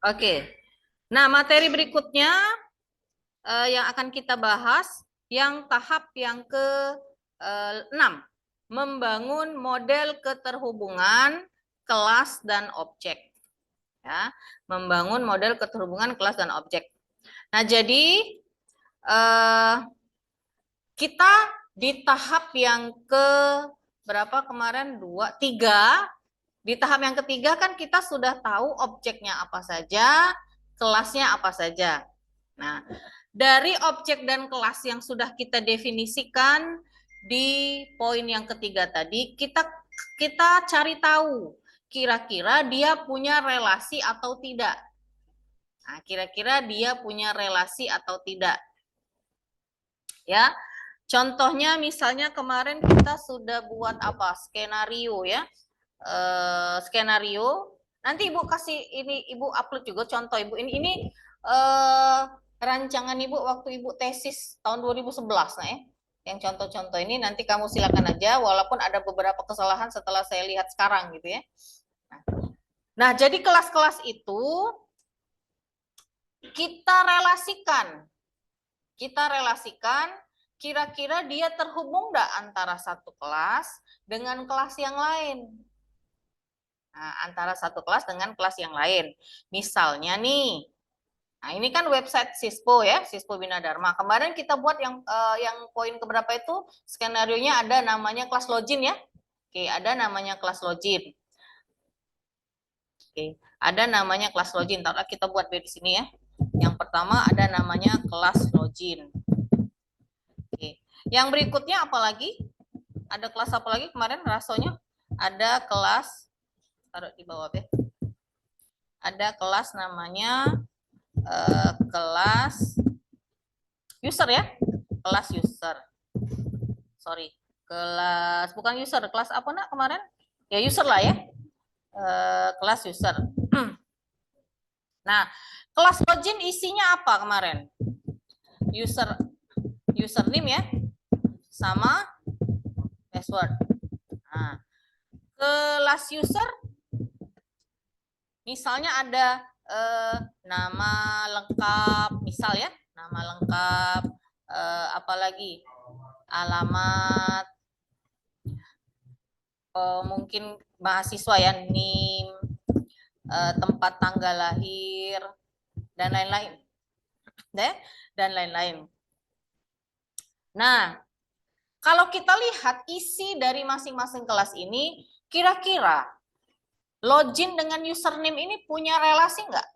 Oke. Nah, materi berikutnya yang akan kita bahas yang tahap yang ke-6, membangun model keterhubungan kelas dan objek. Ya, membangun model keterhubungan kelas dan objek. Nah, jadi kita di tahap yang ke berapa kemarin? 2, 3. Di tahap yang ketiga kan kita sudah tahu objeknya apa saja, kelasnya apa saja. Nah, dari objek dan kelas yang sudah kita definisikan di poin yang ketiga tadi, kita cari tahu kira-kira dia punya relasi atau tidak. Nah, kira-kira dia punya relasi atau tidak. Ya. Contohnya misalnya kemarin kita sudah buat apa? Skenario ya. Skenario. Nanti Ibu kasih ini, Ibu upload juga contoh Ibu. Ini rancangan Ibu waktu Ibu tesis tahun 2011 nah ya. Yang contoh-contoh ini nanti kamu silakan aja walaupun ada beberapa kesalahan setelah saya lihat sekarang gitu ya. Nah, jadi kelas-kelas itu kita relasikan. Kita relasikan kira-kira dia terhubung nggak antara satu kelas dengan kelas yang lain. Nah, antara satu kelas dengan kelas yang lain. Misalnya nih, nah ini kan website Sispo ya, Sispo Bina Dharma. Kemarin kita buat yang poin keberapa itu skenario-nya ada namanya kelas login ya. Oke, ada namanya kelas login. Oke, ada namanya kelas login. Taruhlah kita buat di sini ya. Yang pertama ada namanya kelas login. Oke. Yang berikutnya apa lagi? Ada kelas apa lagi kemarin rasonya? Ada kelas, taruh di bawah deh. Ada kelas namanya kelas user ya. Kelas user. Sorry. Kelas, bukan user. Kelas apa nak kemarin? Ya user lah ya. Kelas user. Nah, kelas login isinya apa kemarin? Username ya. Sama password. Nah, kelas user misalnya ada nama lengkap, misal ya, nama lengkap, apalagi alamat, mungkin mahasiswa ya, NIM, tempat tanggal lahir, dan lain-lain, dan lain-lain. Nah, kalau kita lihat isi dari masing-masing kelas ini, kira-kira login dengan username ini punya relasi nggak?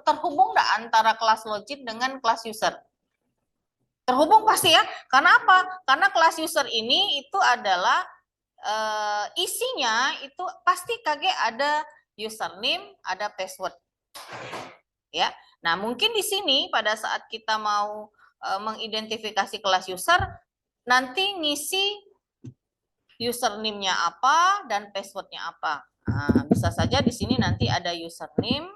Terhubung nggak antara kelas login dengan kelas user? Terhubung pasti ya. Karena apa? Karena kelas user ini itu adalah isinya itu pasti kaget ada username, ada password. Ya. Nah, mungkin di sini pada saat kita mau mengidentifikasi kelas user, nanti ngisi username-nya apa dan password-nya apa. Nah, bisa saja di sini nanti ada username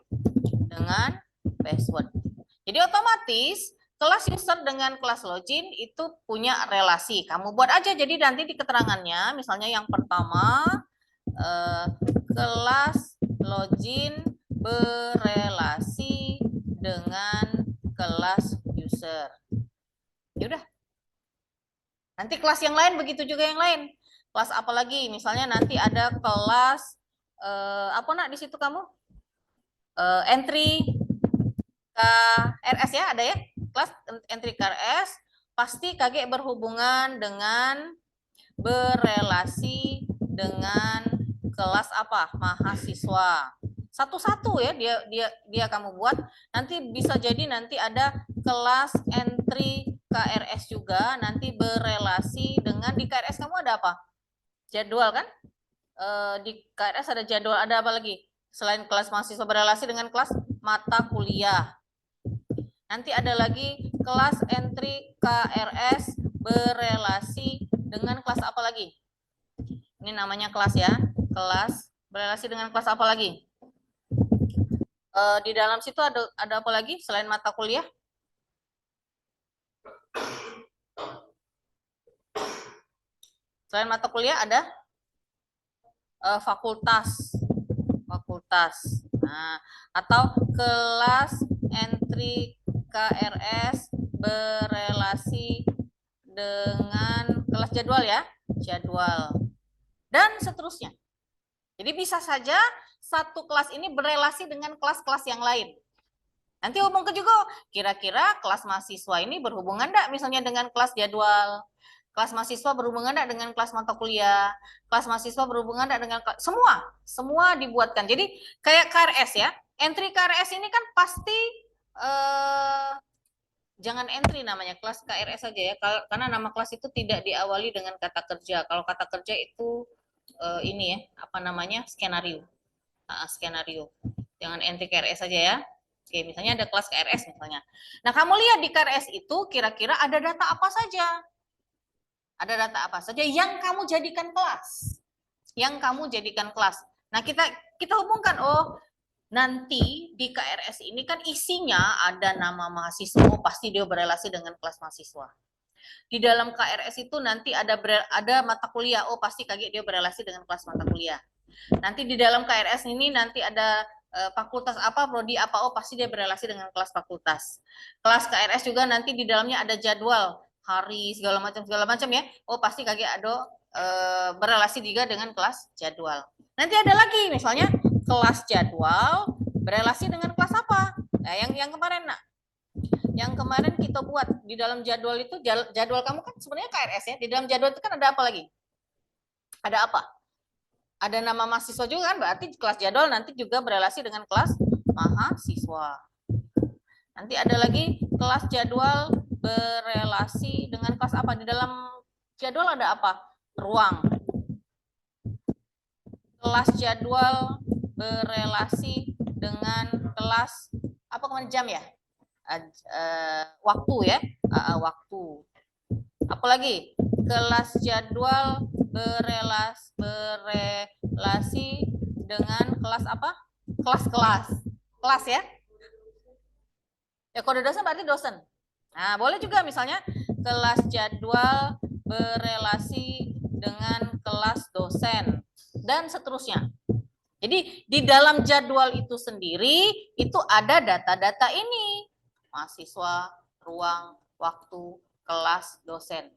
dengan password. Jadi otomatis kelas user dengan kelas login itu punya relasi. Kamu buat aja jadi nanti di keterangannya, misalnya yang pertama kelas login berelasi dengan kelas user. Ya udah. Nanti kelas yang lain begitu juga yang lain. Kelas apa lagi? Misalnya nanti ada kelas apa nak di situ kamu? Entry KRS ya, ada ya? Kelas entry KRS pasti KG berhubungan dengan berelasi dengan kelas apa? Mahasiswa. Satu-satu ya dia kamu buat. Nanti bisa jadi nanti ada kelas entry KRS juga nanti berelasi dengan di KRS kamu ada apa? Jadwal kan? Di KRS ada jadwal, ada apa lagi? Selain kelas mahasiswa berelasi dengan kelas mata kuliah. Nanti ada lagi kelas entry KRS berelasi dengan kelas apa lagi? Ini namanya kelas ya. Kelas berelasi dengan kelas apa lagi? Di dalam situ ada apa lagi selain mata kuliah? Selain mata kuliah ada fakultas. Fakultas. Nah, atau kelas entry KRS berelasi dengan kelas jadwal ya, jadwal. Dan seterusnya. Jadi bisa saja satu kelas ini berelasi dengan kelas-kelas yang lain. Nanti hubung ke juga, kira-kira kelas mahasiswa ini berhubungan enggak misalnya dengan kelas jadwal? Kelas mahasiswa berhubungan enggak dengan kelas mata kuliah? Kelas mahasiswa berhubungan enggak dengan semua dibuatkan. Jadi kayak KRS ya, entry KRS ini kan pasti jangan entry namanya, kelas KRS saja ya, karena nama kelas itu tidak diawali dengan kata kerja. Kalau kata kerja itu ini ya, apa namanya, skenario. Skenario. Jangan entry KRS saja ya. Oke, misalnya ada kelas KRS misalnya. Nah, kamu lihat di KRS itu kira-kira ada data apa saja? Ada data apa saja yang kamu jadikan kelas? Yang kamu jadikan kelas. Nah, kita hubungkan, oh, nanti di KRS ini kan isinya ada nama mahasiswa, oh, pasti dia berelasi dengan kelas mahasiswa. Di dalam KRS itu nanti ada mata kuliah, oh pasti kaget dia berelasi dengan kelas mata kuliah. Nanti di dalam KRS ini nanti ada fakultas apa, prodi apa, oh pasti dia berelasi dengan kelas fakultas. Kelas KRS juga nanti di dalamnya ada jadwal, hari, segala macam ya, oh pasti kaget ada berelasi juga dengan kelas jadwal. Nanti ada lagi misalnya kelas jadwal berelasi dengan kelas apa? Nah, yang kemarin nak, yang kemarin kita buat di dalam jadwal itu, jadwal kamu kan sebenarnya KRS ya, di dalam jadwal itu kan ada apa lagi? Ada apa? Ada nama mahasiswa juga kan, berarti kelas jadwal nanti juga berelasi dengan kelas mahasiswa. Nanti ada lagi kelas jadwal berelasi dengan kelas apa? Di dalam jadwal ada apa? Ruang. Kelas jadwal berelasi dengan kelas apa kemarin, jam ya? Waktu ya, waktu. Apalagi kelas jadwal berelasi dengan kelas apa? Kelas ya. Ya kode dosen berarti dosen. Nah, boleh juga misalnya kelas jadwal berelasi dengan kelas dosen dan seterusnya. Jadi di dalam jadwal itu sendiri itu ada data-data ini. Mahasiswa, ruang, waktu, kelas, dosen.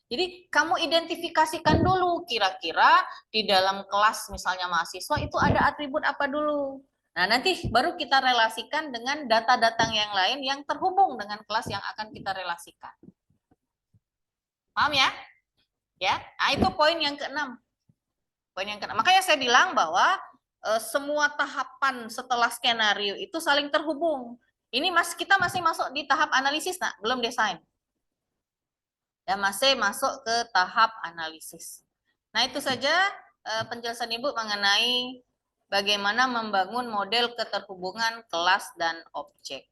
Jadi kamu identifikasikan dulu kira-kira di dalam kelas misalnya mahasiswa itu ada atribut apa dulu. Nah, nanti baru kita relasikan dengan data-data yang lain yang terhubung dengan kelas yang akan kita relasikan. Paham ya? Ya. Nah, itu poin yang keenam. Poin yang keenam. Makanya saya bilang bahwa semua tahapan setelah skenario itu saling terhubung. Ini kita masih masuk di tahap analisis, nah, belum desain. Dan masih masuk ke tahap analisis. Nah, itu saja penjelasan Ibu mengenai bagaimana membangun model keterhubungan kelas dan objek.